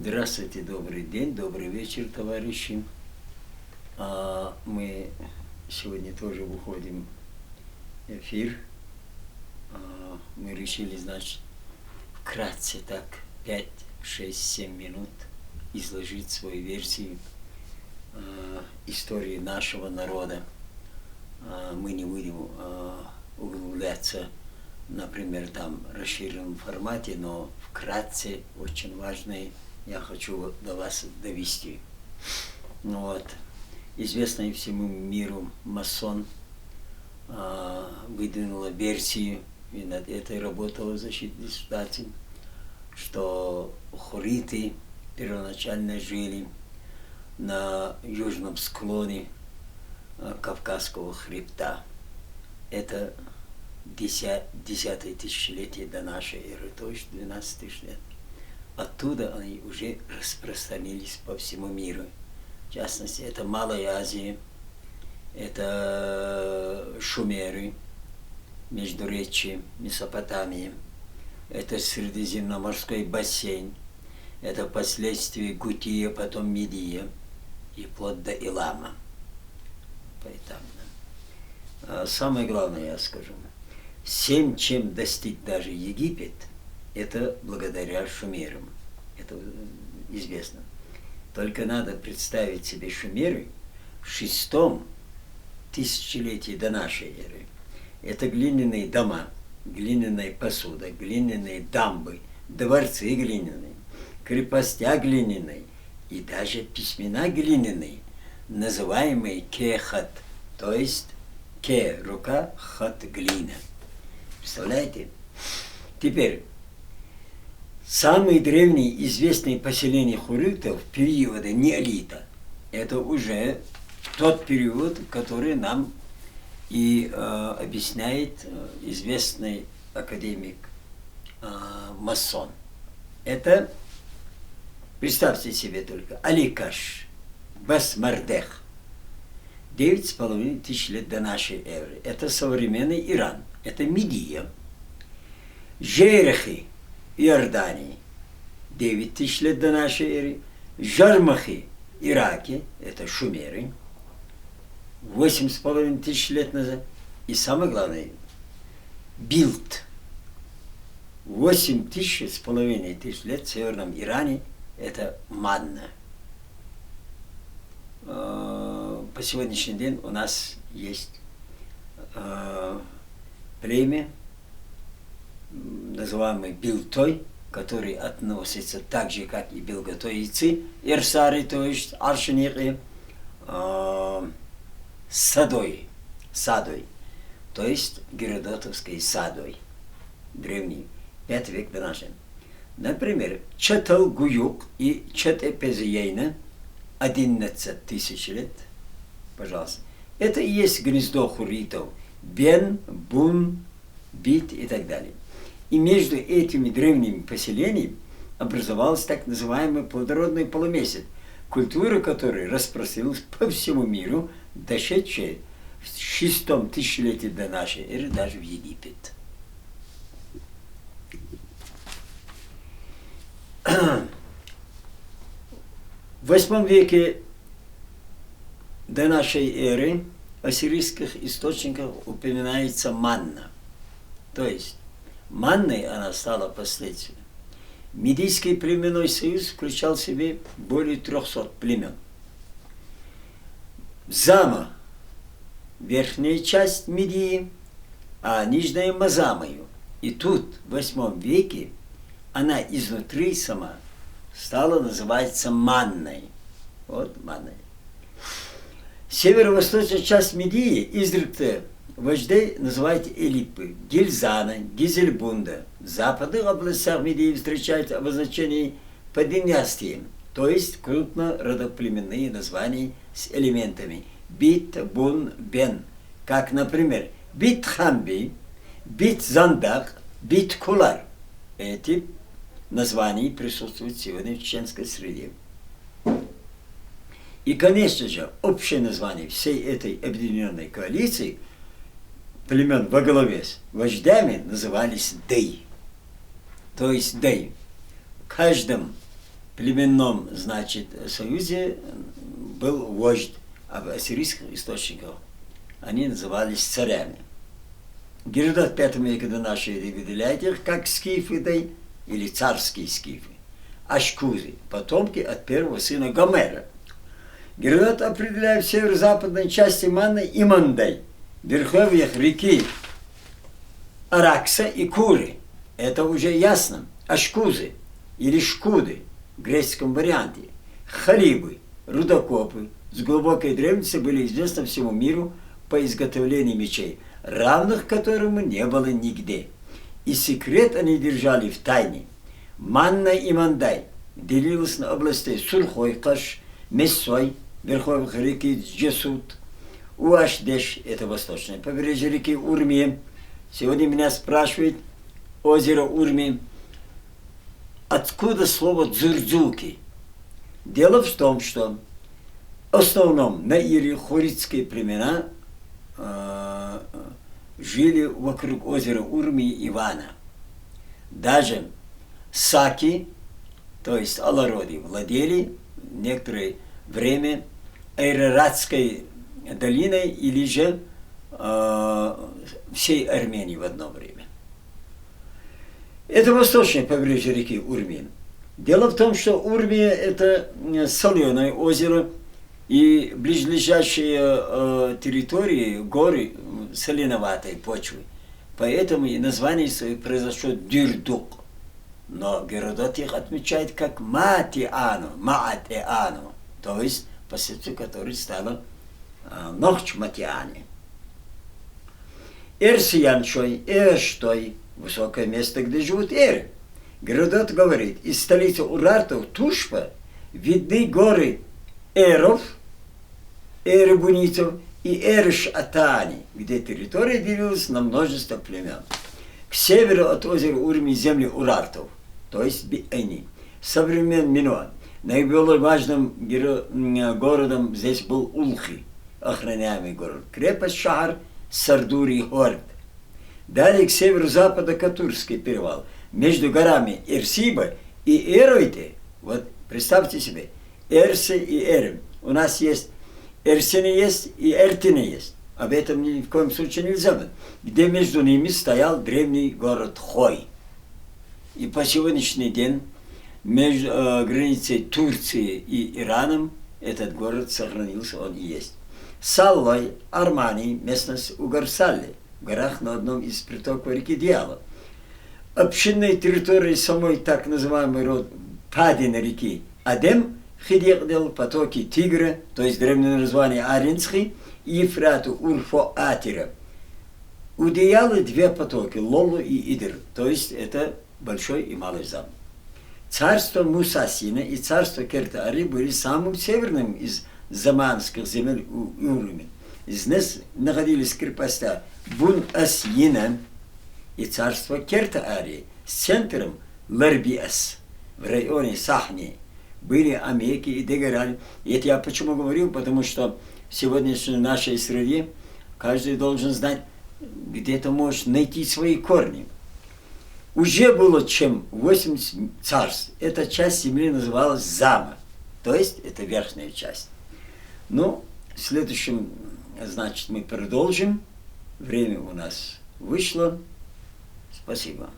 Здравствуйте, добрый день, добрый вечер, товарищи. Мы сегодня тоже выходим в эфир. Мы решили, значит, вкратце так, 5, 6, 7 минут изложить свою версию истории нашего народа. Мы не будем углубляться, например, там в расширенном формате, но вкратце очень важные я хочу до вас довести. Известный всему миру масон выдвинула версию, и над этой работала защитная диссертация, что хурриты первоначально жили на южном склоне Кавказского хребта. Это 10-е тысячелетие до нашей эры, то есть 12 тысяч лет. Оттуда они уже распространились по всему миру. В частности, это Малая Азия, это Шумеры, Междуречье, Месопотамия, это Средиземноморской бассейн, это впоследствии Гутия, потом Медия и вплоть до Илама. Поэтому, самое главное я скажу, всем, чем достиг даже Египет, это благодаря шумерам. Это известно. Только надо представить себе шумеры в 6-м тысячелетии до нашей эры. Это глиняные дома, глиняная посуда, глиняные дамбы, дворцы глиняные, крепостя глиняные и даже письмена глиняные, называемые кехат, то есть ке – рука, хат – глина. Представляете? Теперь, самые древние известные поселения хурритов периода неолита – это уже тот период, который нам и объясняет известный академик масон. Это, представьте себе только, Аликаш, Басмардех, 9,5 тысяч лет до нашей эры. Это современный Иран, это Медия. Жерехи, Иордании, 9 тысяч лет до нашей эры. Жармахи, Ираке, это шумеры, 8,5 тысяч лет назад. И самое главное, Билт, 8 тысяч с половиной тысяч лет в Северном Иране, это Манна. По сегодняшний день у нас есть племя, называемый Билтой, который относится так же, как и белготойцы, ирсары, то есть аршиники, садой, то есть геродотовской садой, древний, 5 век до нашей. Например, Чатал-Гуюк и Чат-Эпезиейна, 11 тысяч лет, пожалуйста. Это и есть гнездо хурритов, Бен, Бун, Бит и так далее. И между этими древними поселениями образовался так называемый плодородный полумесяц, культура которой распространилась по всему миру, дошедшая в 6-м тысячелетии до нашей эры даже в Египет. В 8 веке до нашей эры в ассирийских источниках упоминается манна. То есть манной она стала впоследствии. Медийский племенной союз включал в себе более 300 племен. Зама – верхняя часть Медии, а нижняя – Мазамою. И тут, в 8 веке, она изнутри сама стала называться Манной. Вот Манной. Северо-восточная часть Медии изредка вождей называют Элипы, Гильзана, Гизельбунда. В западных областях Медии встречают обозначение по династиям, то есть крупнородоплеменные названия с элементами Бит, Бун, Бен, как, например, Бит-Хамби, Бит-Зандак, Бит-Кулар. Эти названия присутствуют сегодня в чеченской среде. И, конечно же, общее название всей этой объединенной коалиции племен во главе с вождями назывались Дей. То есть Дей. В каждом племенном, значит, союзе был вождь, а в ассирийских источниках они назывались царями. Геродот в V веке до нашей эры выделяет их как скифы, или царские скифы, ашкузы, потомки от первого сына Гомера. Геродот определяет в северо-западной части Манны Имандай, в верховьях реки Аракса и Куры. Это уже ясно. Ашкузы или шкуды в греческом варианте. Халибы, рудокопы с глубокой древности были известны всему миру по изготовлению мечей, равных которому не было нигде. И секрет они держали в тайне. Манна и Мандай делилась на области Сурхой, Каш, Мессой, верховьях реки Джесут, Уашдеш, это восточное побережье реки Урми. Сегодня меня спрашивают озеро Урми, откуда слово «дзурдзуки». Дело в том, что в основном на Ире хуритские племена жили вокруг озера Урми и Ивана. Даже саки, то есть алароды, владели некоторое время Айраратской долиной или же всей Армении в одно время. Это восточное побережье реки Урми. Дело в том, что Урмия – это соленое озеро, и близлежащие территории, горы соленоватой почвы. Поэтому и название свое произошло Дюрдук. Но Геродот их отмечает как Матиану, Маатеану, то есть последствия которой стало Нохчматиане. Эрсияншой, Эштой, высокое место, где живут эры. Геродот говорит, из столицы Урартов, Тушпа, видны горы Эров, Эребунитов и Эреш-Атани, где территория делилась на множество племен. К северу от озера Урми земли Урартов, то есть Биэни. Со времен Миноа наиболее важным городом здесь был Улхи, охраняемый город. Крепость Шахар, Сардури, Хорд. Далее к северо-западу Катурский перевал. Между горами Ирсиба и Эройте, вот представьте себе, Эрсы и Эрем. У нас есть Эрсины есть и Эртины есть. Об этом ни в коем случае нельзя быть. Где между ними стоял древний город Хой. И по сегодняшний день между границей Турции и Ираном этот город сохранился, он и есть. Саллой, Армани, местность Угарсалли, в горах на одном из притоков реки Диала. Общинной территории самой так называемой род падины реки Адем, Хидихдел, потоки Тигра, то есть древнее название Аринский, и Ефрату, Урфо, Атира. У Диалы две потоки, Лолу и Идр, то есть это Большой и Малый Зам. Царство Мусасина и царство Кертаари были самым северным из заманских земель Уруми. Здесь находились крепостя Бун-Ас-Йина и царство Кертаари с центром Ларби-Ас в районе Сахни. Были Амеки и Дегераль. И это я почему говорил, потому что в сегодняшней нашей среде каждый должен знать, где ты можешь найти свои корни. Уже было чем 80 царств. Эта часть земли называлась Зама, то есть это верхняя часть. Ну, в следующем, значит, мы продолжим. Время у нас вышло. Спасибо.